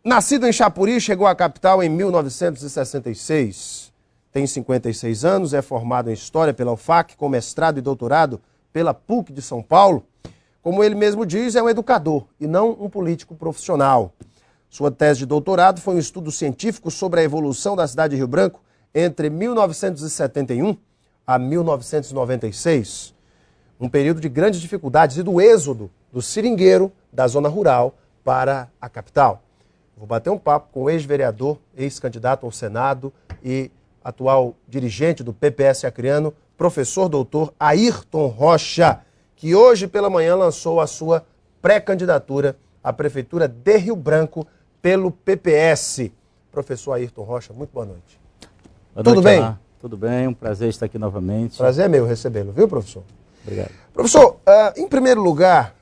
Nascido em Chapuri, chegou à capital em 1966. Tem 56 anos, é formado em História pela UFAC, com mestrado e doutorado pela PUC de São Paulo. Como ele mesmo diz, é um educador e não um político profissional. Sua tese de doutorado foi um estudo científico sobre a evolução da cidade de Rio Branco entre 1971 a 1996. Um período de grandes dificuldades e do êxodo do seringueiro da zona rural para a capital. Vou bater um papo com o ex-vereador, ex-candidato ao Senado e atual dirigente do PPS acreano, professor doutor Ayrton Rocha, que hoje pela manhã lançou a sua pré-candidatura à Prefeitura de Rio Branco pelo PPS. Professor Ayrton Rocha, muito boa noite. Tudo bem? Olá. Tudo bem, um prazer estar aqui novamente. Prazer é meu recebê-lo, viu, professor? Obrigado. Professor, em primeiro lugar,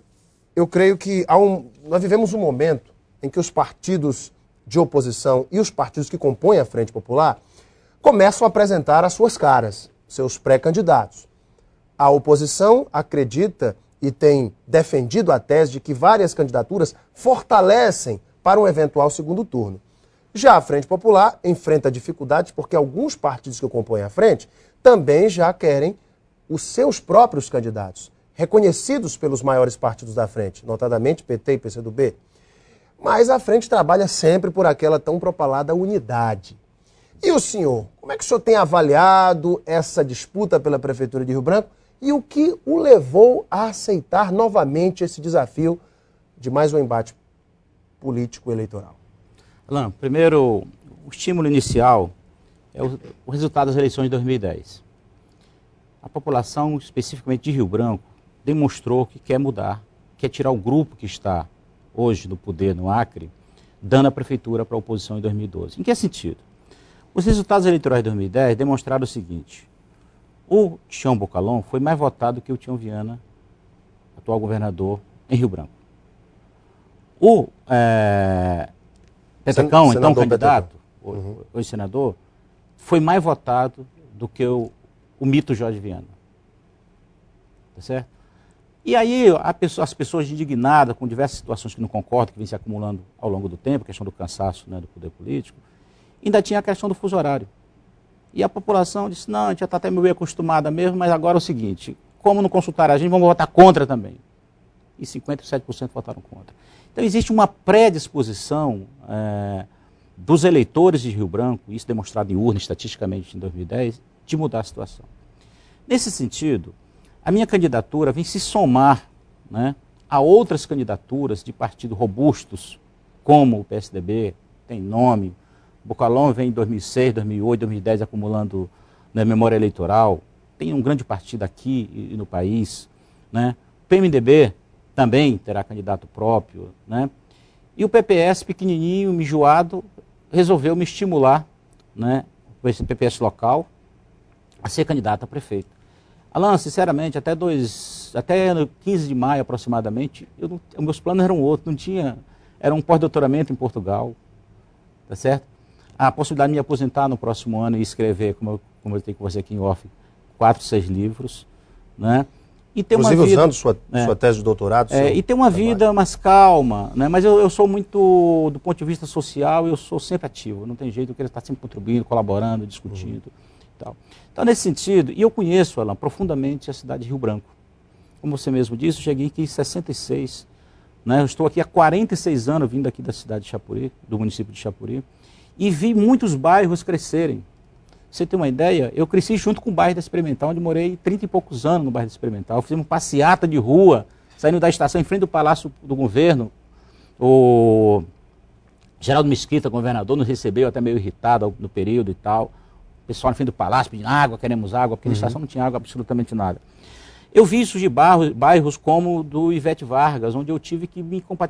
eu creio que nós vivemos um momento em que os partidos de oposição e os partidos que compõem a Frente Popular começam a apresentar as suas caras, seus pré-candidatos. A oposição acredita e tem defendido a tese de que várias candidaturas fortalecem para um eventual segundo turno. Já a Frente Popular enfrenta dificuldades porque alguns partidos que compõem a frente também já querem os seus próprios candidatos, reconhecidos pelos maiores partidos da frente, notadamente PT e PCdoB. Mas a frente trabalha sempre por aquela tão propalada unidade. E o senhor, como é que o senhor tem avaliado essa disputa pela Prefeitura de Rio Branco e o que o levou a aceitar novamente esse desafio de mais um embate político-eleitoral? Alain, primeiro, o estímulo inicial é o resultado das eleições de 2010. A população, especificamente de Rio Branco, demonstrou que quer mudar, quer tirar o grupo que está hoje no poder no Acre, dando a prefeitura para a oposição em 2012. Em que sentido? Os resultados eleitorais de 2010 demonstraram o seguinte: o Tião Bocalon foi mais votado que o Tião Viana, atual governador, em Rio Branco. O Petecão, então candidato, hoje senador, foi mais votado do que o mito Jorge Viana. Tá certo? E aí as pessoas indignadas com diversas situações que não concordam, que vêm se acumulando ao longo do tempo, a questão do cansaço, né, do poder político, ainda tinha a questão do fuso horário. E a população disse, não, a gente já está até meio acostumada mesmo, mas agora é o seguinte, como não consultaram a gente, vamos votar contra também. E 57% votaram contra. Então existe uma predisposição dos eleitores de Rio Branco, isso demonstrado em urna estatisticamente em 2010, de mudar a situação. Nesse sentido, a minha candidatura vem se somar, né, a outras candidaturas de partidos robustos, como o PSDB, tem nome, Bocalon vem em 2006, 2008, 2010 acumulando, né, memória eleitoral, tem um grande partido aqui e no país, né, o PMDB também terá candidato próprio, né, e o PPS pequenininho, mijoado, resolveu me estimular, né, esse PPS local, a ser candidato a prefeito. Alain, sinceramente, até no 15 de maio aproximadamente, meus planos eram outros, não tinha, era um pós-doutoramento em Portugal, tá certo? A possibilidade de me aposentar no próximo ano e escrever, como eu tenho com você aqui em off, 4, 6 livros, né? E ter inclusive uma vida, usando sua tese de doutorado. E ter uma vida mais calma, né? Mas eu sou muito, do ponto de vista social, eu sou sempre ativo, não tem jeito, eu quero estar sempre contribuindo, colaborando, discutindo. Então, nesse sentido, e eu conheço, Alain, profundamente a cidade de Rio Branco. Como você mesmo disse, eu cheguei aqui em 66, né? Eu estou aqui há 46 anos, vindo aqui da cidade de Chapuri, do município de Chapuri, e vi muitos bairros crescerem. Você tem uma ideia? Eu cresci junto com o bairro da Experimental, onde morei 30 e poucos anos no bairro da Experimental. Fizemos passeata de rua, saindo da estação em frente do Palácio do Governo. O Geraldo Mesquita, governador, nos recebeu até meio irritado no período e tal. O pessoal na frente do palácio pedindo água, queremos água, porque na estação não tinha água, absolutamente nada. Eu vi isso de bairros como do Ivete Vargas, onde eu tive que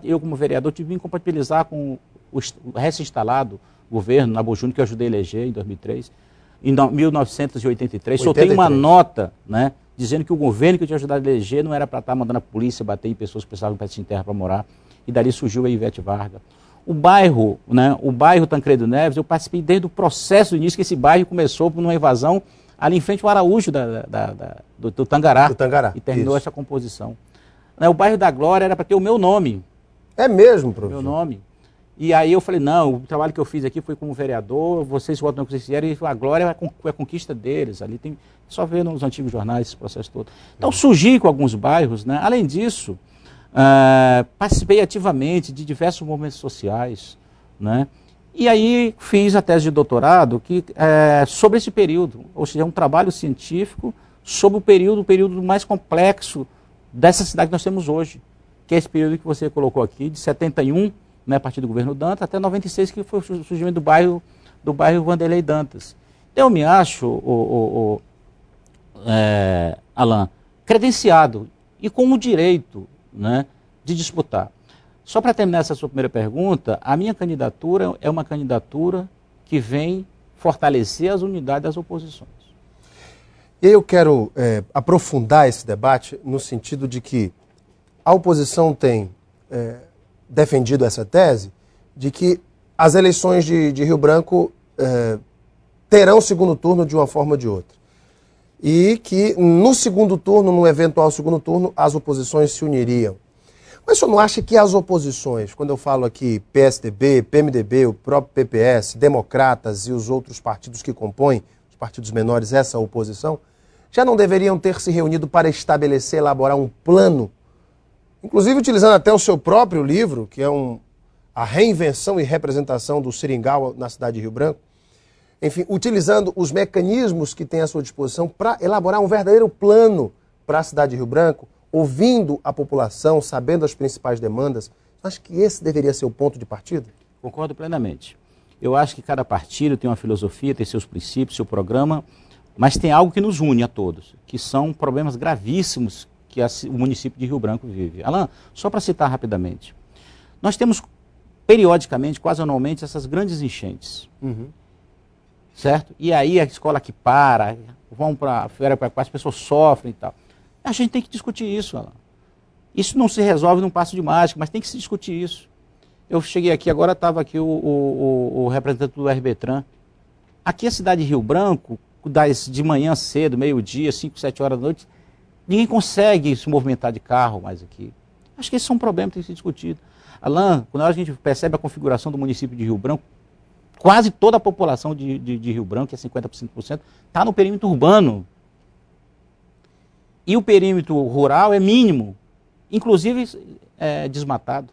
eu como vereador, tive que me compatibilizar com o recém-instalado governo Nabo Júnior, que eu ajudei a eleger em 2003, em 1983. Soltei uma nota, né, dizendo que o governo que eu tinha ajudado a eleger não era para estar mandando a polícia bater em pessoas que precisavam de peça de terra para morar, e dali surgiu a Ivete Vargas. O bairro, né, o bairro Tancredo Neves, eu participei desde o processo do início, que esse bairro começou por uma invasão ali em frente ao Araújo do Tangará, e terminou essa composição. O bairro da Glória era para ter o meu nome. É mesmo, professor? Meu nome. E aí eu falei, não, o trabalho que eu fiz aqui foi como vereador, vocês votam no que vocês fizeram, e a glória é a conquista deles. Ali tem, só ver nos antigos jornais esse processo todo. Então surgi com alguns bairros, né? Além disso, participei ativamente de diversos movimentos sociais, né? E aí fiz a tese de doutorado sobre esse período, ou seja, um trabalho científico sobre o período mais complexo dessa cidade que nós temos hoje, que é esse período que você colocou aqui, de 71, né, a partir do governo Dantas, até 96, que foi o surgimento do bairro Wanderlei Dantas. Então, eu me acho, Alan, credenciado e com o direito, né, de disputar. Só para terminar essa sua primeira pergunta, a minha candidatura é uma candidatura que vem fortalecer as unidades das oposições. E eu quero aprofundar esse debate no sentido de que a oposição tem defendido essa tese de que as eleições de Rio Branco terão segundo turno de uma forma ou de outra. E que no segundo turno, no eventual segundo turno, as oposições se uniriam. Mas o senhor não acha que as oposições, quando eu falo aqui PSDB, PMDB, o próprio PPS, Democratas e os outros partidos que compõem, os partidos menores, essa oposição, já não deveriam ter se reunido para estabelecer, elaborar um plano, inclusive utilizando até o seu próprio livro, que é a reinvenção e representação do Seringal na cidade de Rio Branco, enfim, utilizando os mecanismos que tem à sua disposição para elaborar um verdadeiro plano para a cidade de Rio Branco, ouvindo a população, sabendo as principais demandas. Acho que esse deveria ser o ponto de partida? Concordo plenamente. Eu acho que cada partido tem uma filosofia, tem seus princípios, seu programa, mas tem algo que nos une a todos, que são problemas gravíssimos que o município de Rio Branco vive. Alan, só para citar rapidamente, nós temos periodicamente, quase anualmente, essas grandes enchentes. Uhum. Certo? E aí a escola que vão para a feira, as pessoas sofrem e tal. A gente tem que discutir isso, Alan. Isso não se resolve num passo de mágica, mas tem que se discutir isso. Eu cheguei aqui, agora estava aqui o representante do RBTran. Aqui a cidade de Rio Branco, de manhã cedo, meio-dia, 5, 7 horas da noite, ninguém consegue se movimentar de carro mais aqui. Acho que esse é um problema que tem que ser discutido. Alan, quando a gente percebe a configuração do município de Rio Branco, quase toda a população de Rio Branco, que é 50%, está no perímetro urbano. E o perímetro rural é mínimo, inclusive desmatado.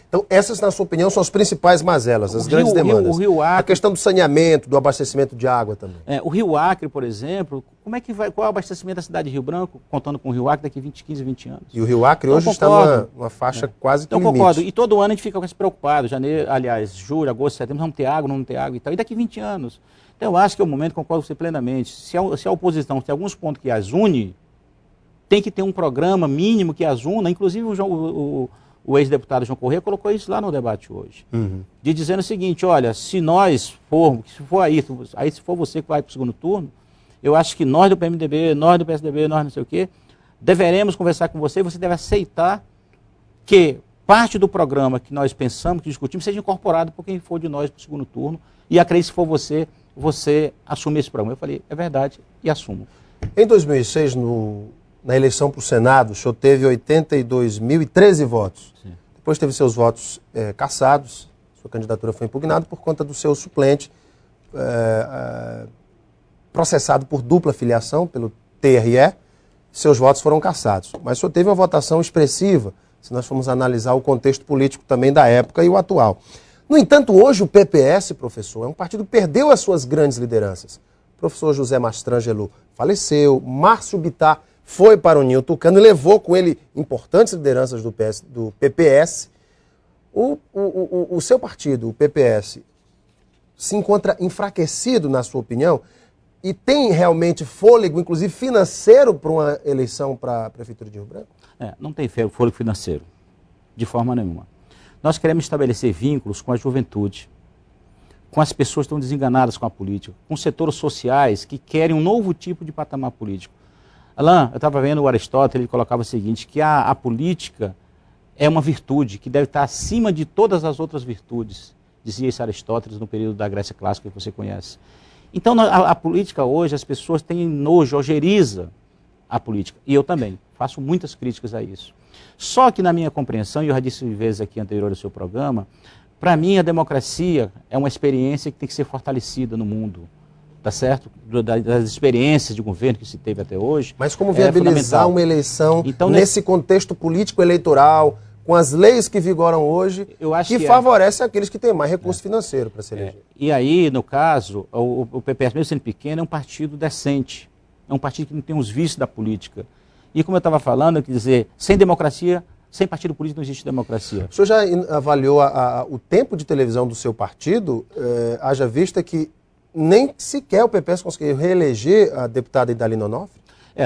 Então, essas, na sua opinião, são as principais mazelas, as grandes demandas. O Rio Acre, a questão do saneamento, do abastecimento de água também. O Rio Acre, por exemplo, qual é o abastecimento da cidade de Rio Branco, contando com o Rio Acre daqui 15, 20 anos? E o Rio Acre hoje está numa faixa quase que limite. Concordo. E todo ano a gente fica preocupado. Julho, agosto, setembro, vamos ter água, não vamos ter água e tal. E daqui 20 anos. Então eu acho que é o momento, concordo com você plenamente. Se a oposição tem alguns pontos que as une, tem que ter um programa mínimo que as una. Inclusive o ex-deputado João Corrêa colocou isso lá no debate hoje. Uhum. De dizendo o seguinte, olha, se for você que vai para o segundo turno, eu acho que nós do PMDB, nós do PSDB, nós não sei o quê, deveremos conversar com você e você deve aceitar que parte do programa que nós pensamos, que discutimos, seja incorporado por quem for de nós para o segundo turno, e acredito que se for você assumir esse programa. Eu falei, é verdade, e assumo. Em 2006, na eleição para o Senado, o senhor teve 82.013 votos. Sim. Depois teve seus votos cassados, sua candidatura foi impugnada por conta do seu suplente, processado por dupla filiação pelo TRE, seus votos foram cassados. Mas o senhor teve uma votação expressiva, se nós formos analisar o contexto político também da época e o atual. No entanto, hoje o PPS, professor, é um partido que perdeu as suas grandes lideranças. O professor José Mastrangelo faleceu, Márcio Bittar foi para o Ninho Tucano e levou com ele importantes lideranças do PPS. O seu partido, o PPS, se encontra enfraquecido, na sua opinião, e tem realmente fôlego, inclusive financeiro, para uma eleição para a Prefeitura de Rio Branco? Não tem fôlego financeiro, de forma nenhuma. Nós queremos estabelecer vínculos com a juventude, com as pessoas que estão desenganadas com a política, com setores sociais que querem um novo tipo de patamar político. Alan, eu estava vendo o Aristóteles, ele colocava o seguinte, que a política é uma virtude que deve estar acima de todas as outras virtudes, dizia esse Aristóteles no período da Grécia Clássica que você conhece. Então, a política hoje, as pessoas têm nojo, ojeriza a política, e eu também faço muitas críticas a isso. Só que na minha compreensão, e eu já disse vezes aqui anterior ao seu programa, para mim a democracia é uma experiência que tem que ser fortalecida no mundo, tá certo? Das experiências de governo que se teve até hoje. Mas como viabilizar uma eleição então, nesse contexto político eleitoral, com as leis que vigoram hoje, que favorecem aqueles que têm mais recurso financeiro para se eleger? E aí, no caso, o PPS, mesmo sendo pequeno, é um partido decente, é um partido que não tem os vícios da política. E como eu estava falando, quer dizer, sem democracia, sem partido político não existe democracia. O senhor já avaliou o tempo de televisão do seu partido, haja vista que nem sequer o PPS conseguiu reeleger a deputada Idalina Onofre?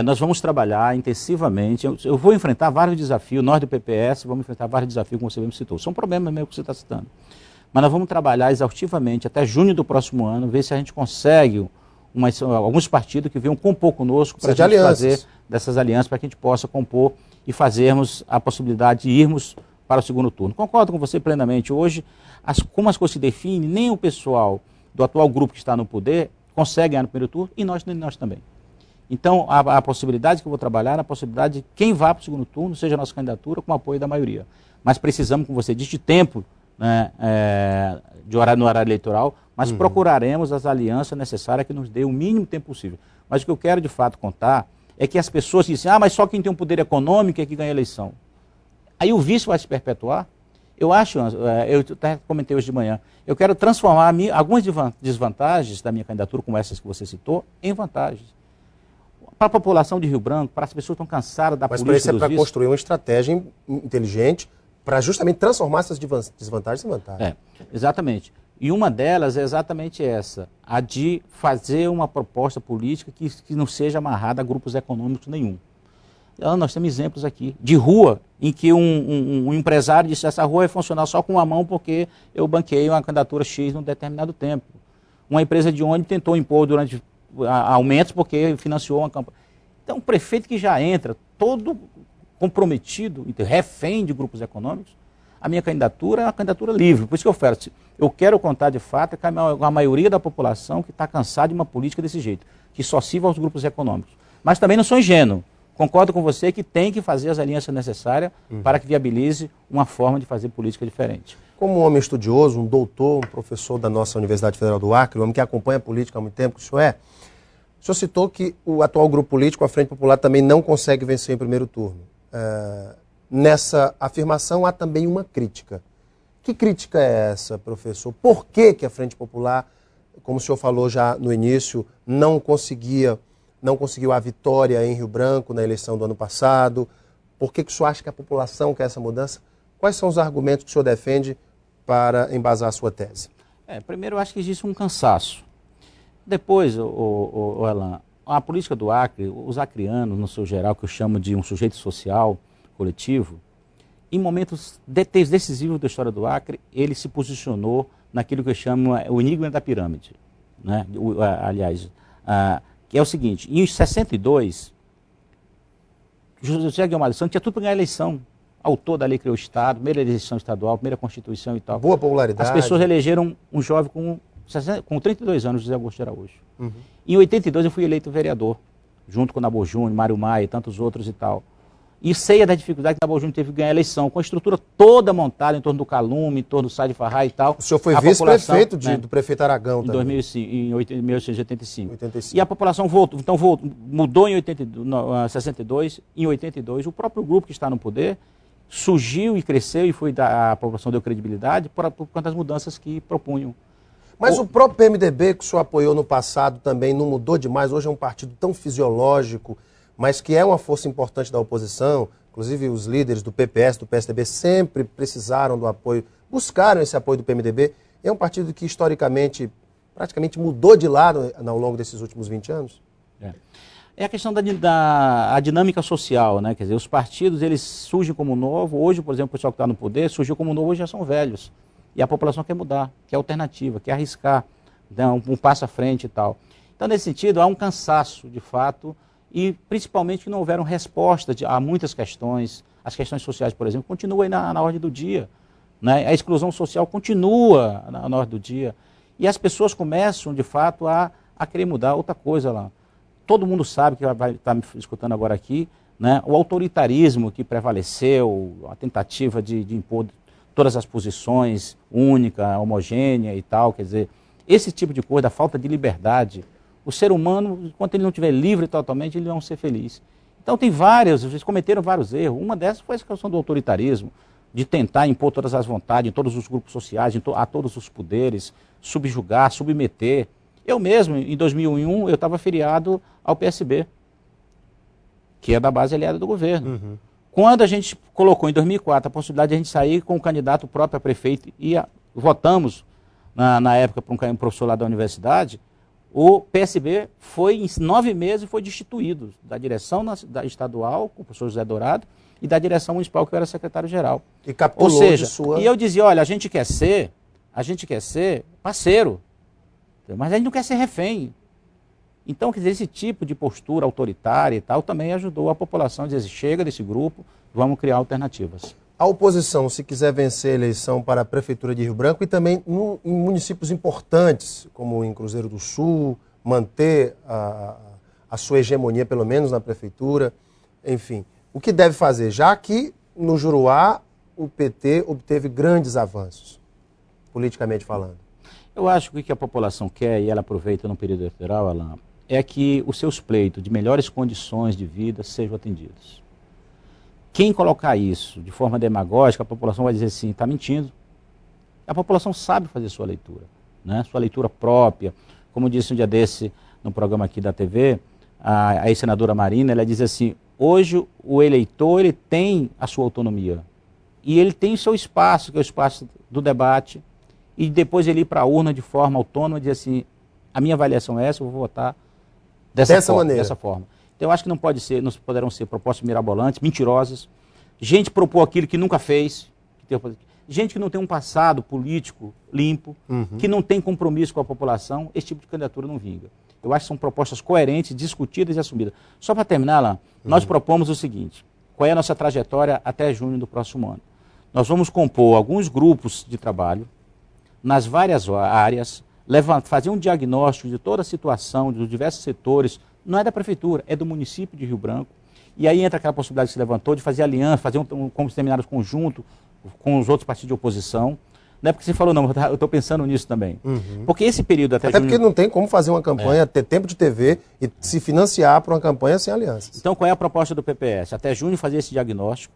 Nós vamos trabalhar intensivamente. Eu vou enfrentar vários desafios, nós do PPS vamos enfrentar vários desafios, como você mesmo citou. São problemas mesmo que você está citando. Mas nós vamos trabalhar exaustivamente até junho do próximo ano, ver se a gente consegue alguns partidos que venham compor conosco para a gente fazer dessas alianças, para que a gente possa compor e fazermos a possibilidade de irmos para o segundo turno. Concordo com você plenamente. Hoje, como as coisas se definem, nem o pessoal do atual grupo que está no poder consegue ganhar no primeiro turno, e nós também. Então, a possibilidade que eu vou trabalhar é a possibilidade de quem vá para o segundo turno, seja a nossa candidatura, com apoio da maioria. Mas precisamos, como você disse, de tempo, né, no horário eleitoral, mas procuraremos as alianças necessárias que nos dê o mínimo tempo possível. Mas o que eu quero, de fato, contar é que as pessoas dizem, mas só quem tem um poder econômico é que ganha a eleição. Aí o vício vai se perpetuar. Eu acho, eu até comentei hoje de manhã, eu quero transformar algumas desvantagens da minha candidatura, como essas que você citou, em vantagens. Para a população de Rio Branco, para as pessoas que estão cansadas da política dos vícios. Mas para construir uma estratégia inteligente para justamente transformar essas desvantagens em vantagens. Exatamente. E uma delas é exatamente essa, a de fazer uma proposta política que não seja amarrada a grupos econômicos nenhum. Nós temos exemplos aqui de rua em que um empresário disse essa rua vai funcionar só com uma mão porque eu banquei uma candidatura X num determinado tempo. Uma empresa de ônibus tentou impor durante aumentos porque financiou uma campanha. Então, o prefeito que já entra todo comprometido, refém de grupos econômicos, a minha candidatura é uma candidatura livre. Por isso que eu quero contar de fato com a maioria da população que está cansada de uma política desse jeito, que só sirva aos grupos econômicos. Mas também não sou ingênuo. Concordo com você que tem que fazer as alianças necessárias para que viabilize uma forma de fazer política diferente. Como um homem estudioso, um doutor, um professor da nossa Universidade Federal do Acre, um homem que acompanha a política há muito tempo, que o senhor citou que o atual grupo político, a Frente Popular, também não consegue vencer em primeiro turno. Nessa afirmação há também uma crítica. Que crítica é essa, professor? Por que a Frente Popular, como o senhor falou já no início, não conseguiu a vitória em Rio Branco na eleição do ano passado? Por que o senhor acha que a população quer essa mudança? Quais são os argumentos que o senhor defende para embasar a sua tese? Primeiro, eu acho que existe um cansaço. Depois, Alan, a política do Acre, os acrianos, no seu geral, que eu chamo de um sujeito social coletivo, em momentos decisivos da história do Acre, ele se posicionou naquilo que eu chamo o enigma da pirâmide. Né? Que é o seguinte, em 62, José Guilherme Santos tinha tudo para ganhar a eleição. Autor da lei criou o Estado, primeira eleição estadual, primeira Constituição e tal. Boa popularidade. As pessoas elegeram um jovem com 32 anos, José Augusto de Araújo. Em 82 eu fui eleito vereador, junto com o Nabor Júnior, Mário Maia e tantos outros e tal. E sei da dificuldade que o Nabor Júnior teve que ganhar a eleição, com a estrutura toda montada em torno do Calume, em torno do Sá de Farrá e tal. O senhor foi vice-prefeito do prefeito Aragão também. Em 1885. 85. E a população mudou em 62, em 82 o próprio grupo que está no poder surgiu e cresceu e a população deu credibilidade por conta das mudanças que propunham. Mas o próprio PMDB que o senhor apoiou no passado também não mudou demais, hoje é um partido tão fisiológico, mas que é uma força importante da oposição, inclusive os líderes do PPS, do PSDB sempre precisaram do apoio, buscaram esse apoio do PMDB, é um partido que historicamente praticamente mudou de lado ao longo desses últimos 20 anos? É a questão da dinâmica social, né? Quer dizer, os partidos eles surgem como novo, hoje, por exemplo, o pessoal que está no poder surgiu como novo, hoje já são velhos. E a população quer mudar, quer alternativa, quer arriscar, dar um passo à frente e tal. Então, nesse sentido, há um cansaço, de fato, e principalmente que não houveram respostas a muitas questões. As questões sociais, por exemplo, continuam aí na ordem do dia. Né? A exclusão social continua na ordem do dia. E as pessoas começam, de fato, a querer mudar outra coisa lá. Todo mundo sabe, que vai estar me escutando agora aqui, né? O autoritarismo que prevaleceu, a tentativa de impor todas as posições, única, homogênea e tal, quer dizer, esse tipo de coisa, a falta de liberdade, o ser humano, enquanto ele não estiver livre totalmente, ele não vai ser feliz. Então tem eles cometeram vários erros. Uma dessas foi a questão do autoritarismo, de tentar impor todas as vontades em todos os grupos sociais, a todos os poderes, subjugar, submeter. Eu mesmo, em 2001, eu estava filiado ao PSB, que é da base aliada do governo. Uhum. Quando a gente colocou em 2004 a possibilidade de a gente sair com o candidato próprio a prefeito e votamos na época para um professor lá da universidade, o PSB foi, em 9 meses, foi destituído da direção da estadual, com o professor José Dourado, e da direção municipal, que eu era secretário-geral. E capturou. Ou seja, e eu dizia, olha, a gente quer ser parceiro, mas a gente não quer ser refém. Então, quer dizer, esse tipo de postura autoritária e tal também ajudou a população a dizer, chega desse grupo, vamos criar alternativas. A oposição, se quiser vencer a eleição para a Prefeitura de Rio Branco e também em municípios importantes, como em Cruzeiro do Sul, manter a sua hegemonia, pelo menos na Prefeitura, enfim, o que deve fazer? Já que no Juruá o PT obteve grandes avanços, politicamente falando. Eu acho que o que a população quer, e ela aproveita no período eleitoral, Alain, é que os seus pleitos de melhores condições de vida sejam atendidos. Quem colocar isso de forma demagógica, a população vai dizer assim, está mentindo. A população sabe fazer sua leitura, né? Sua leitura própria. Como disse um dia desse, no programa aqui da TV, a ex-senadora Marina, ela diz assim, hoje o eleitor ele tem a sua autonomia. E ele tem o seu espaço, que é o espaço do debate, e depois ele ir para a urna de forma autônoma e dizer assim, a minha avaliação é essa, eu vou votar dessa forma. Então eu acho que não poderão ser propostas mirabolantes, mentirosas, gente propor aquilo que nunca fez, gente que não tem um passado político limpo, que não tem compromisso com a população, esse tipo de candidatura não vinga. Eu acho que são propostas coerentes, discutidas e assumidas. Só para terminar, Alain, nós propomos o seguinte, qual é a nossa trajetória até junho do próximo ano? Nós vamos compor alguns grupos de trabalho, nas várias áreas, fazer um diagnóstico de toda a situação, dos diversos setores, não é da Prefeitura, é do município de Rio Branco. E aí entra aquela possibilidade que se levantou de fazer aliança, fazer um seminário conjunto com os outros partidos de oposição. Não é porque você falou, não, eu estou pensando nisso também. Porque esse período até porque não tem como fazer uma campanha, ter tempo de TV e se financiar para uma campanha sem alianças. Então qual é a proposta do PPS? Até junho fazer esse diagnóstico.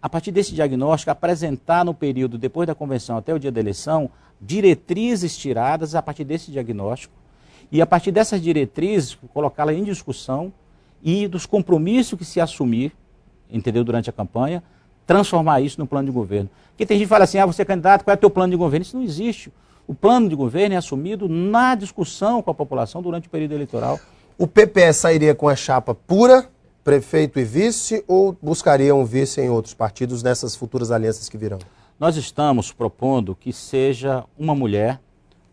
A partir desse diagnóstico, apresentar no período depois da convenção até o dia da eleição, diretrizes tiradas a partir desse diagnóstico. E a partir dessas diretrizes, colocá-la em discussão e dos compromissos que se assumir, entendeu, durante a campanha, transformar isso no plano de governo. Porque tem gente que fala assim, você é candidato, qual é o teu plano de governo? Isso não existe. O plano de governo é assumido na discussão com a população durante o período eleitoral. O PPS sairia com a chapa pura, prefeito e vice, ou buscaria um vice em outros partidos nessas futuras alianças que virão? Nós estamos propondo que seja uma mulher,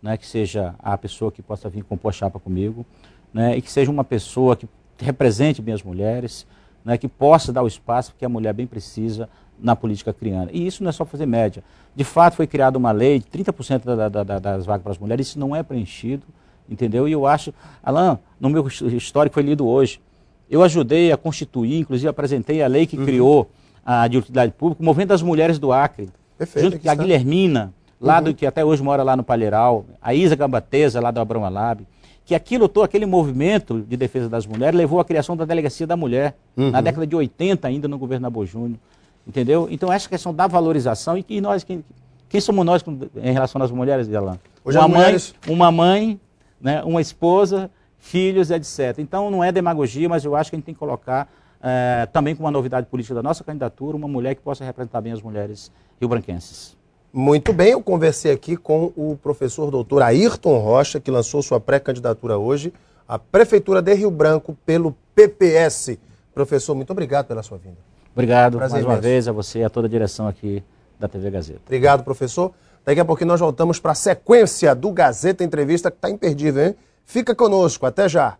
né, que seja a pessoa que possa vir compor a chapa comigo, né, e que seja uma pessoa que represente bem as mulheres, né, que possa dar o espaço que a mulher bem precisa na política criana. E isso não é só fazer média. De fato, foi criada uma lei de 30% das vagas para as mulheres, isso não é preenchido, entendeu? E eu acho, Alain, no meu histórico foi lido hoje, eu ajudei a constituir, inclusive apresentei a lei que criou a de utilidade pública, o Movimento das Mulheres do Acre, junto com a Guilhermina, lá que até hoje mora lá no Palheiral, a Isa Gambateza, lá do Abrão Alab, que aquele movimento de defesa das mulheres levou à criação da Delegacia da Mulher, na década de 80 ainda no governo Nabo Júnior, entendeu? Então essa questão da valorização, e nós, quem somos nós em relação às mulheres, Alain? Uma mãe, né, uma esposa, filhos, etc. Então não é demagogia, mas eu acho que a gente tem que colocar também como uma novidade política da nossa candidatura, uma mulher que possa representar bem as mulheres rio-branquenses. Muito bem, eu conversei aqui com o professor doutor Ayrton Rocha, que lançou sua pré-candidatura hoje à Prefeitura de Rio Branco pelo PPS. Professor, muito obrigado pela sua vinda. Obrigado mais uma vez a você e a toda a direção aqui da TV Gazeta. Obrigado, professor. Daqui a pouquinho nós voltamos para a sequência do Gazeta Entrevista, que está imperdível, hein? Fica conosco, até já.